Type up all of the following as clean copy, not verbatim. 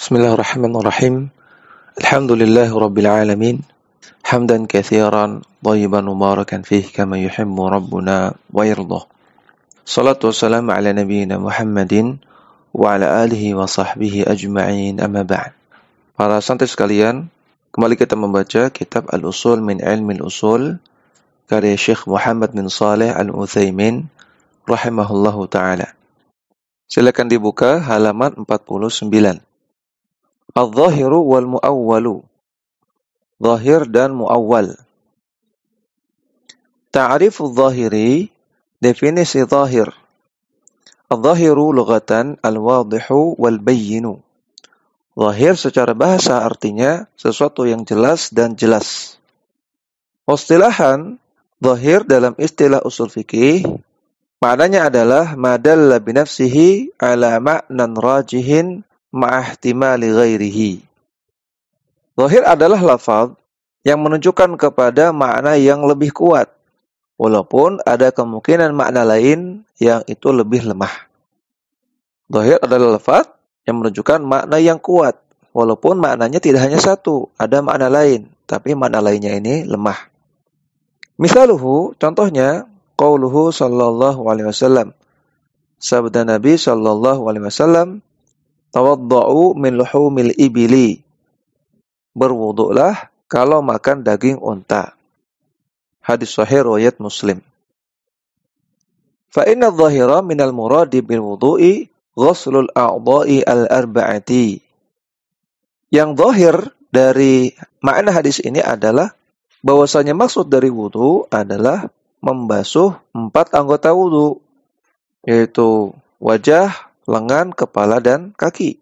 Bismillahirrahmanirrahim. Alhamdulillahi rabbil alamin. Hamdan katsiran thayyiban mubarakan fihi kama yuhibbu rabbuna wa yardah. Salatu wassalamu ala nabiyyina Muhammadin wa ala alihi wa sahbihi ajma'in, amma ba'd. Para santri sekalian, kembali kita membaca kitab Al-Usul min Ilmi Al-Usul karya Syekh Muhammad bin Shalih Al-Utsaimin rahimahullahu taala. Silakan dibuka halaman 49. Al-Zahiru wal Mu'awwalu. Zahir dan Mu'awwal. Ta'rifu Zahiri, definisi Zahir. Al-Zahiru lughatan al-wadihu wal bayyinu. Zahir secara bahasa artinya sesuatu yang jelas dan jelas. Istilahan, Zahir dalam istilah usul fikih, maknanya adalah madalla binafsihi ala ma'nan rajihin ma'ahtimali ghairihi. Zahir adalah lafaz yang menunjukkan kepada makna yang lebih kuat, walaupun ada kemungkinan makna lain yang itu lebih lemah. Zahir adalah lafaz yang menunjukkan makna yang kuat, walaupun maknanya tidak hanya satu, ada makna lain, tapi makna lainnya ini lemah. Misaluhu, contohnya, qauluhu sallallahu alaihi wasallam. Sabda Nabi sallallahu alaihi wasallam, tawadda'u min luhumil ibili. Berwuduklah kalau makan daging unta. Hadis sahih riwayat Muslim. Fa inna adh-dhahira minal muradi bil wudu'i ghuslul a'dha'i al-arba'ati. Yang zahir dari makna hadis ini adalah bahwasanya maksud dari wudu adalah membasuh 4 anggota wudu, yaitu wajah, lengan, kepala, dan kaki.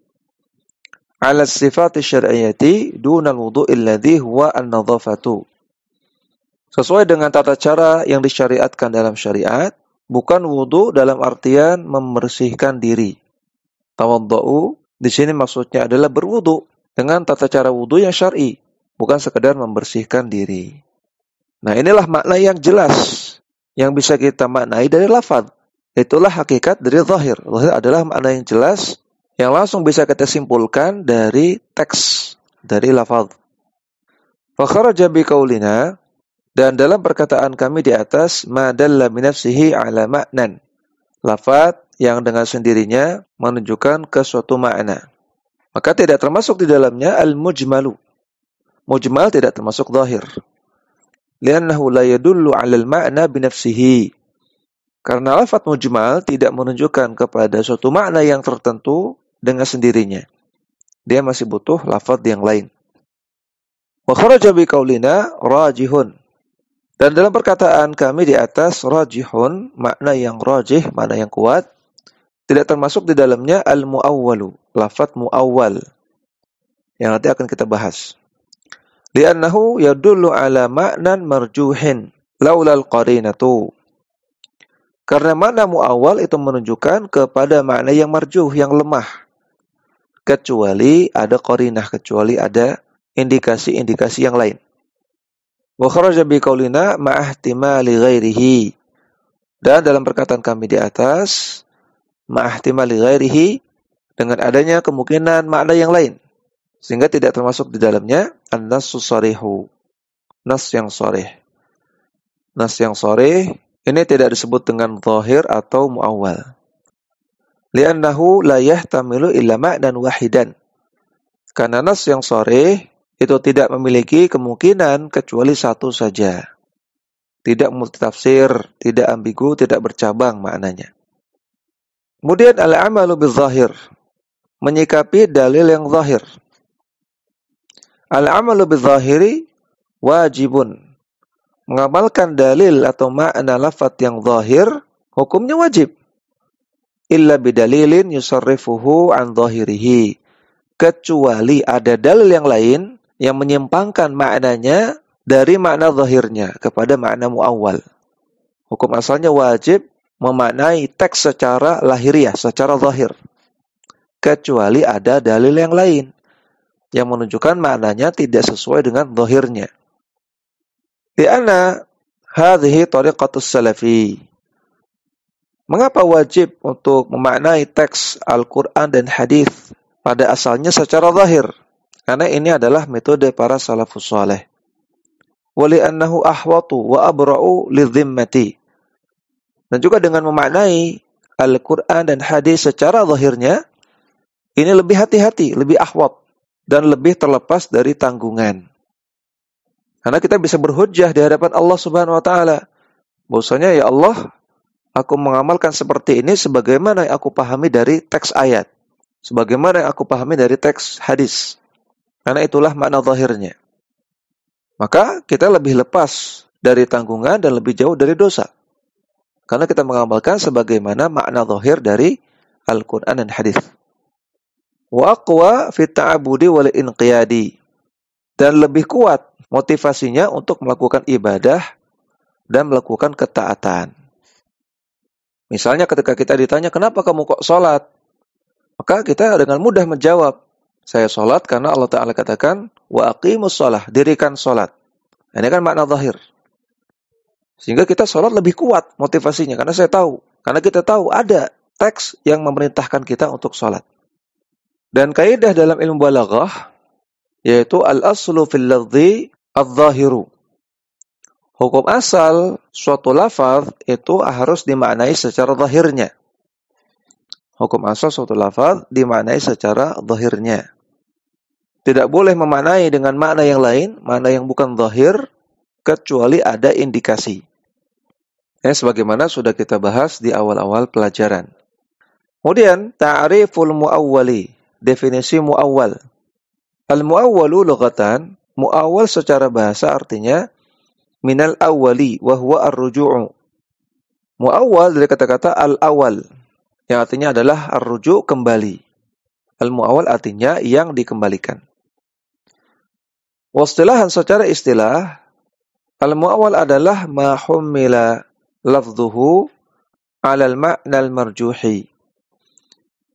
Ala sifati syar'iyyati dunal wudu'i alladhi huwa an-nadhafatu. Sesuai dengan tata cara yang disyariatkan dalam syariat, bukan wudu dalam artian membersihkan diri. Tawadda'u di sini maksudnya adalah berwudu dengan tata cara wudu yang syar'i, bukan sekedar membersihkan diri. Nah, inilah makna yang jelas yang bisa kita maknai dari lafaz. Itulah hakikat dari zahir. Zahir adalah makna yang jelas yang langsung bisa kita simpulkan dari teks, dari lafaz. Fa kharaja bi qaulina, dan dalam perkataan kami di atas, ma dalla bi nafsihi ala ma'nan. Lafaz yang dengan sendirinya menunjukkan ke suatu makna. Maka tidak termasuk di dalamnya al-mujmalu. Mujmal tidak termasuk zahir. Li'annahu la yadullu 'ala al-ma'na bi nafsihi. Karena lafaz mujmal tidak menunjukkan kepada suatu makna yang tertentu dengan sendirinya. Dia masih butuh lafaz yang lain. Wa kharaja bi qaulina rajihun. Dan dalam perkataan kami di atas, rajihun, makna yang rajih, makna yang kuat, tidak termasuk di dalamnya al-mu'awwalu, lafaz mu'awwal, yang nanti akan kita bahas. Li'annahu yadullu ala ma'nan marjuhin laula al-qarinatu. Karena makna mu'awwal itu menunjukkan kepada makna yang marjuh, yang lemah. Kecuali ada qarinah, kecuali ada indikasi-indikasi yang lain. Wa kharaja bi qaulina ma'ahtimali ghairihi. Dan dalam perkataan kami di atas, ma'ahtimali ghairihi, dengan adanya kemungkinan makna yang lain, sehingga tidak termasuk di dalamnya an-nassu sharihu, nas yang sharih. Nas yang sharih ini tidak disebut dengan zahir atau mu'awwal. Li'annahu la yahtamilu illa ma'nan wahidan. Karena nas yang sharih itu tidak memiliki kemungkinan kecuali satu saja. Tidak multitafsir, tidak ambigu, tidak bercabang maknanya. Kemudian al-amalu bil-zahir, menyikapi dalil yang zahir. Al-amalu bil-zahiri wajibun. Mengamalkan dalil atau makna lafaz yang zahir, hukumnya wajib. Illa bidalilin yusarrifuhu an zahirihi. Kecuali ada dalil yang lain yang menyimpangkan maknanya dari makna zahirnya kepada makna mu'awwal. Hukum asalnya wajib memaknai teks secara lahiriah, secara zahir. Kecuali ada dalil yang lain yang menunjukkan maknanya tidak sesuai dengan zahirnya. Li'anna hadhihi tariqatus salafi. Mengapa wajib untuk memaknai teks Al-Quran dan hadis pada asalnya secara zahir. Karena ini adalah metode para salafus saleh. Wali annahu ahwatu wa abra'u lidhimmati. Dan juga dengan memaknai Al-Quran dan hadis secara zahirnya, ini lebih hati-hati, lebih ahwat, dan lebih terlepas dari tanggungan. Karena kita bisa berhujjah di hadapan Allah Subhanahu wa Ta'ala. Bahwasanya, ya Allah, aku mengamalkan seperti ini sebagaimana yang aku pahami dari teks ayat, sebagaimana yang aku pahami dari teks hadis. Karena itulah makna zahirnya. Maka kita lebih lepas dari tanggungan dan lebih jauh dari dosa. Karena kita mengamalkan sebagaimana makna zahir dari Al-Quran dan hadis. Wa aqwa fit ta'abudi wal inqiyadi. Dan lebih kuat motivasinya untuk melakukan ibadah dan melakukan ketaatan. Misalnya ketika kita ditanya, kenapa kamu kok sholat? Maka kita dengan mudah menjawab, saya sholat karena Allah Ta'ala katakan, wa aqimus sholah, dirikan sholat. Ini kan makna zahir. Sehingga kita sholat lebih kuat motivasinya, karena kita tahu ada teks yang memerintahkan kita untuk sholat. Dan kaidah dalam ilmu balaghah, yaitu al-aslu fil lafzi adz-zahiru. Hukum asal suatu lafaz itu harus dimaknai secara zahirnya. Hukum asal suatu lafaz dimaknai secara zahirnya. Tidak boleh memaknai dengan makna yang lain, makna yang bukan zahir, kecuali ada indikasi. Sebagaimana sudah kita bahas di awal-awal pelajaran. Kemudian, ta'riful mu'awwali, definisi mu'awwal. Al-mu'awwalu lughatan, mu'awwal secara bahasa artinya minal awwali wa huwa ar-ruju'u. Mu'awwal dari kata-kata al-awwal, yang artinya adalah ar-ruju' kembali. Al-mu'awwal artinya yang dikembalikan. Wastilahan secara istilah, al-mu'awwal adalah ma hummila lafdhuhu 'alal ma'nal marjuhi.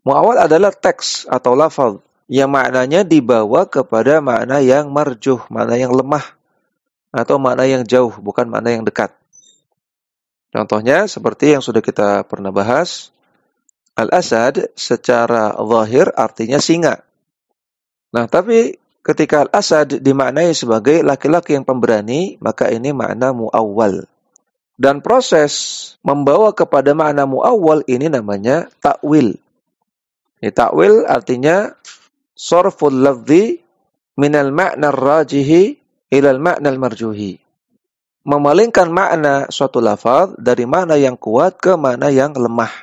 Mu'awwal adalah teks atau lafaz yang maknanya dibawa kepada makna yang marjuh, makna yang lemah, atau makna yang jauh, bukan makna yang dekat. Contohnya seperti yang sudah kita pernah bahas, al-asad secara zahir artinya singa. Nah, tapi ketika al-asad dimaknai sebagai laki-laki yang pemberani, maka ini makna mu'awwal. Dan proses membawa kepada makna mu'awwal ini namanya ta'wil. Ta'wil artinya sarful lafzi minal ma'na rajihi ilal ma'na marjuhi. Memalingkan makna suatu lafaz dari makna yang kuat ke makna yang lemah.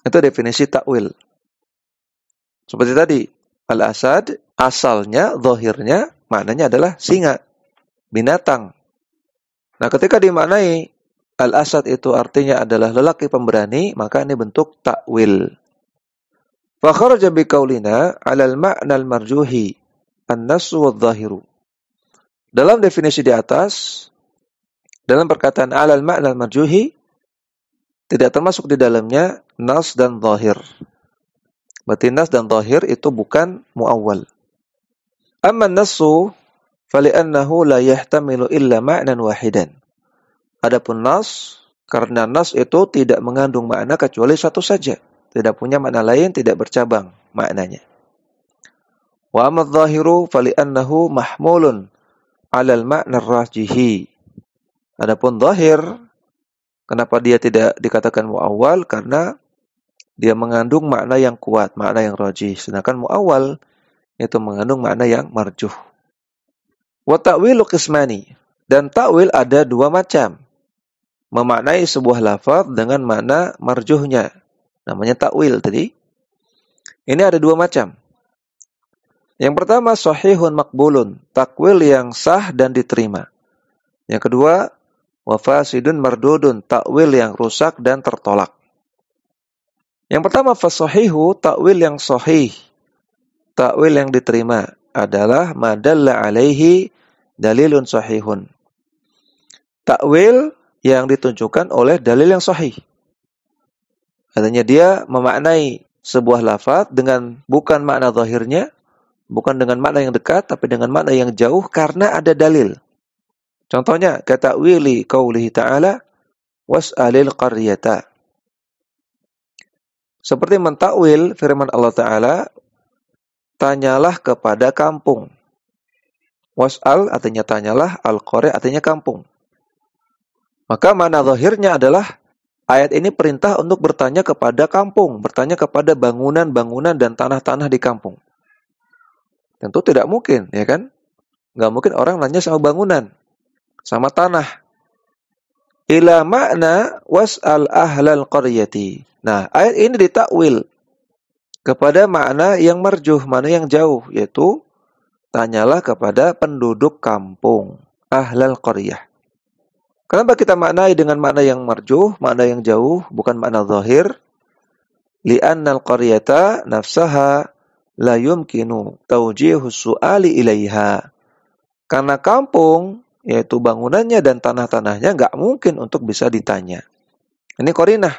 Itu definisi ta'wil. Seperti tadi, al-asad asalnya, zahirnya, maknanya adalah singa, binatang. Nah, ketika dimaknai al-asad itu artinya adalah lelaki pemberani, maka ini bentuk ta'wil. Fa kharaja bi qaulina 'ala al-ma'na al-marjuhi an-nassu wadh-dhahiru. Dalam definisi di atas, dalam perkataan 'ala al-ma'na al-marjuhi tidak termasuk di dalamnya nas dan zahir. Berarti nas dan zahir itu bukan mu'awwal. Amma an-nassu fali'annahu la yahtamilu illa ma'nan wahidan. Adapun nas, karena nas itu tidak mengandung makna kecuali satu saja. Tidak punya makna lain, tidak bercabang maknanya. Wa amma adh-dhahiru fali'annahu mahmulun 'alal ma'na ar-rajihi. Adapun zahir, kenapa dia tidak dikatakan mu'awwal? Karena dia mengandung makna yang kuat, makna yang rajih. Sedangkan mu'awwal itu mengandung makna yang marjuh. Wa ta'wilu qismani. Dan ta'wil ada dua macam. Memaknai sebuah lafaz dengan makna marjuhnya. Namanya ta'wil tadi. Ini ada dua macam. Yang pertama, sahihun maqbulun. Takwil yang sah dan diterima. Yang kedua, wa fasidun mardudun. Takwil yang rusak dan tertolak. Yang pertama, fasahihu, takwil yang sahih. Takwil yang diterima adalah madalla alaihi dalilun sahihun. Takwil yang ditunjukkan oleh dalil yang sahih. Artinya dia memaknai sebuah lafaz dengan bukan makna zahirnya, bukan dengan makna yang dekat, tapi dengan makna yang jauh karena ada dalil. Contohnya, katakwili qaulihi ta'ala, was'alil qaryata. Seperti mentakwil firman Allah Ta'ala, tanyalah kepada kampung. Was'al artinya tanyalah, al-qari artinya kampung. Maka makna zahirnya adalah ayat ini perintah untuk bertanya kepada kampung, bertanya kepada bangunan-bangunan dan tanah-tanah di kampung. Tentu tidak mungkin, ya kan? Nggak mungkin orang nanya sama bangunan, sama tanah. Ila makna was'al ahlal qaryati. Nah, ayat ini ditakwil kepada makna yang marjuh, makna yang jauh, yaitu tanyalah kepada penduduk kampung, ahlal qaryah. Kenapa kita maknai dengan makna yang marjuh, makna yang jauh, bukan makna zahir? Li'annal qaryata nafsaha la yumkinu tawjihus su'ali ilaiha. Karena kampung, yaitu bangunannya dan tanah-tanahnya, nggak mungkin untuk bisa ditanya. Ini qarinah.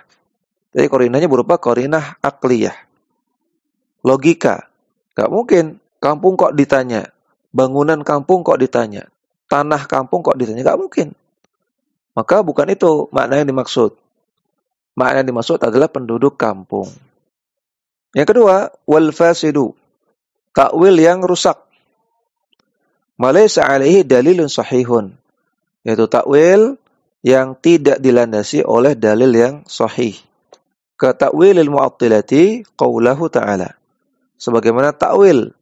Jadi qarinahnya berupa qarinah akliyah. Logika. Nggak mungkin. Kampung kok ditanya. Bangunan kampung kok ditanya. Tanah kampung kok ditanya. Nggak mungkin. Maka bukan itu makna yang dimaksud. Makna yang dimaksud adalah penduduk kampung. Yang kedua, wal fasidu. Takwil yang rusak. Malaysa alaihi dalilun sahihun. Yaitu takwil yang tidak dilandasi oleh dalil yang sahih. Ka takwilil mu'attilati qaulahu ta'ala. Sebagaimana takwil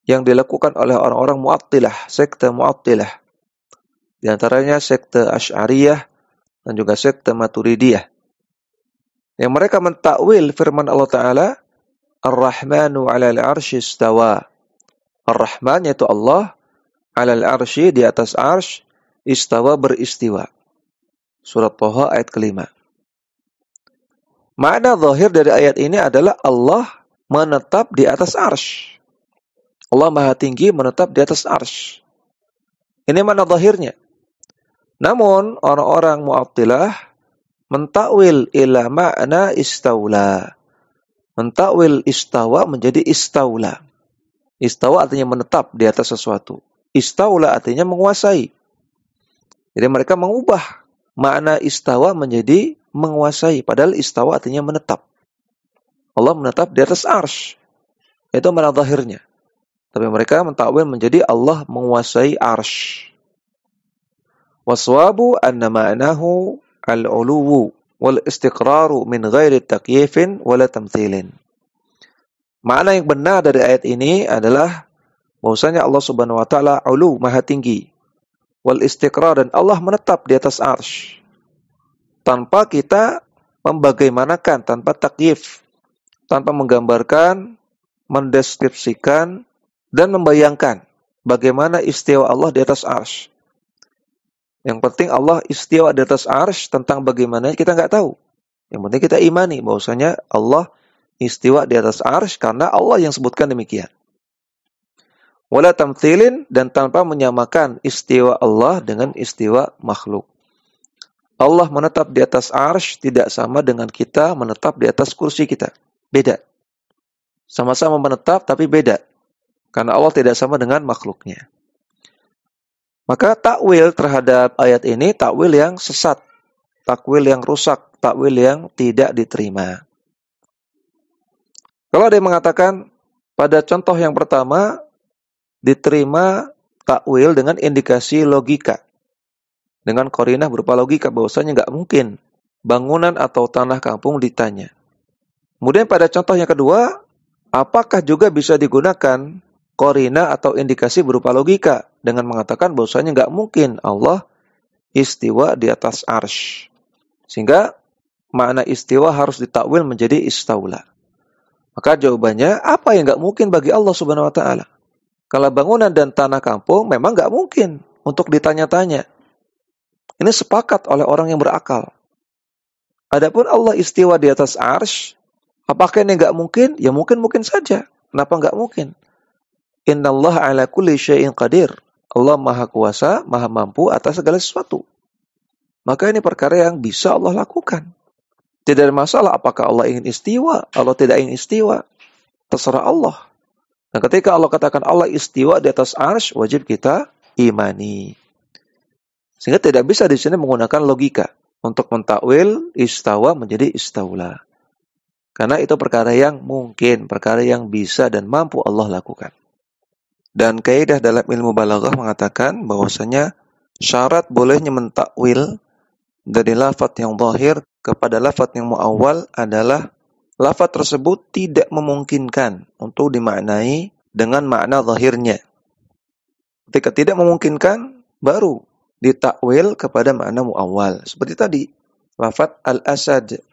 yang dilakukan oleh orang-orang mu'attilah, sekte mu'attilah. Di antaranya sekte Asy'ariyah dan juga sekte Maturidiyah. Yang mereka mentakwil firman Allah Ta'ala, Ar-Rahmanu 'alal 'arsy istawa. Ar-Rahman yaitu Allah, 'alal 'arsy di atas arsy, istawa beristiwa. Surat Thaha ayat kelima. Makna zahir dari ayat ini adalah Allah menetap di atas arsy. Allah Maha Tinggi menetap di atas arsy. Ini makna zahirnya. Namun orang-orang Mu'attilah mentakwil ila makna istaula. Mentakwil istawa menjadi istaula. Istawa artinya menetap di atas sesuatu. Istaula artinya menguasai. Jadi mereka mengubah makna istawa menjadi menguasai. Padahal istawa artinya menetap. Allah menetap di atas arsy. Itu makna zahirnya. Tapi mereka mentakwil menjadi Allah menguasai arsy. Waswabu anna ma'nahu al-'uluwu wal istiqraru min ghairi takyifin wala tamthilin. Makna yang benar dari ayat ini adalah bahwasanya Allah Subhanahu wa taala 'ulu, Maha Tinggi. Wal istiqrar, dan Allah menetap di atas arsy. Tanpa kita membagaimanakan, tanpa takyif, tanpa menggambarkan, mendeskripsikan dan membayangkan bagaimana istiwa Allah di atas arsy. Yang penting Allah istiwa di atas arsy, tentang bagaimana kita nggak tahu. Yang penting kita imani bahwasanya Allah istiwa di atas arsy karena Allah yang sebutkan demikian. Wala tamthilin, dan tanpa menyamakan istiwa Allah dengan istiwa makhluk. Allah menetap di atas arsy tidak sama dengan kita menetap di atas kursi kita. Beda. Sama-sama menetap tapi beda. Karena Allah tidak sama dengan makhluknya. Maka takwil terhadap ayat ini takwil yang sesat, takwil yang rusak, takwil yang tidak diterima. Kalau ada yang mengatakan pada contoh yang pertama diterima takwil dengan indikasi logika, dengan qarinah berupa logika bahwasanya nggak mungkin bangunan atau tanah kampung ditanya. Kemudian pada contoh yang kedua, apakah juga bisa digunakan qarinah atau indikasi berupa logika dengan mengatakan bahwasanya nggak mungkin Allah istiwa di atas arsy. Sehingga makna istiwa harus ditakwil menjadi istaula. Maka jawabannya, apa yang nggak mungkin bagi Allah Subhanahu wa taala? Kalau bangunan dan tanah kampung memang nggak mungkin untuk ditanya-tanya. Ini sepakat oleh orang yang berakal. Adapun Allah istiwa di atas arsy, apakah ini nggak mungkin? Ya mungkin saja. Kenapa nggak mungkin? Innallaha ala kulli syai'in qadir. Allah Maha Kuasa, Maha Mampu atas segala sesuatu. Maka ini perkara yang bisa Allah lakukan. Tidak ada masalah apakah Allah ingin istiwa, Allah tidak ingin istiwa. Terserah Allah. Dan ketika Allah katakan Allah istiwa di atas arsy, wajib kita imani. Sehingga tidak bisa di sini menggunakan logika untuk mentakwil istawa menjadi istaula. Karena itu perkara yang mungkin, perkara yang bisa dan mampu Allah lakukan. Dan kaidah dalam ilmu balaghah mengatakan bahwasanya syarat bolehnya mentakwil dari lafaz yang zahir kepada lafaz yang muawwal adalah lafaz tersebut tidak memungkinkan untuk dimaknai dengan makna zahirnya. Ketika tidak memungkinkan, baru ditakwil kepada makna muawwal. Seperti tadi, lafaz al-asad.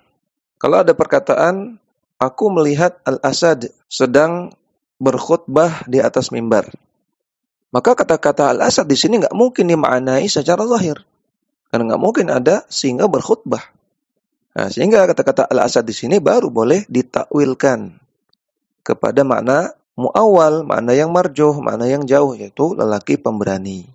Kalau ada perkataan, aku melihat al-asad sedang berkhutbah di atas mimbar. Maka kata-kata al-asad di sini nggak mungkin dimaknai secara zahir. Karena nggak mungkin ada singa berkhutbah. Nah, sehingga kata-kata al-asad di sini baru boleh ditakwilkan kepada makna muawwal, makna yang marjuh, makna yang jauh, yaitu lelaki pemberani.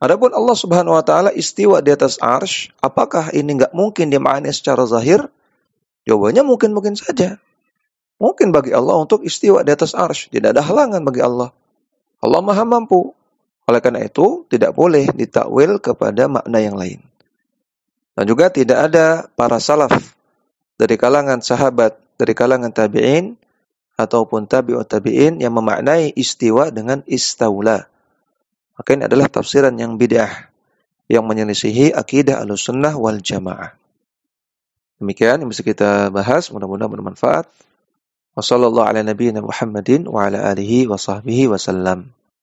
Adapun Allah Subhanahu wa taala istiwa di atas arsy, apakah ini enggak mungkin dimaknai secara zahir? Jawabannya mungkin saja. Mungkin bagi Allah untuk istiwa di atas arsy, tidak ada halangan bagi Allah. Allah Maha mampu. Oleh karena itu, tidak boleh ditakwil kepada makna yang lain. Dan juga tidak ada para salaf dari kalangan sahabat, dari kalangan tabi'in ataupun tabi'ut tabi'in yang memaknai istiwa dengan istaula. Maka ini adalah tafsiran yang bid'ah, yang menyelisihi akidah Ahlussunnah wal Jamaah. Demikian yang bisa kita bahas, mudah-mudahan bermanfaat. Wassallallahu ala nabiyyina Muhammadin wa ala alihi wa sahbihi wasallam.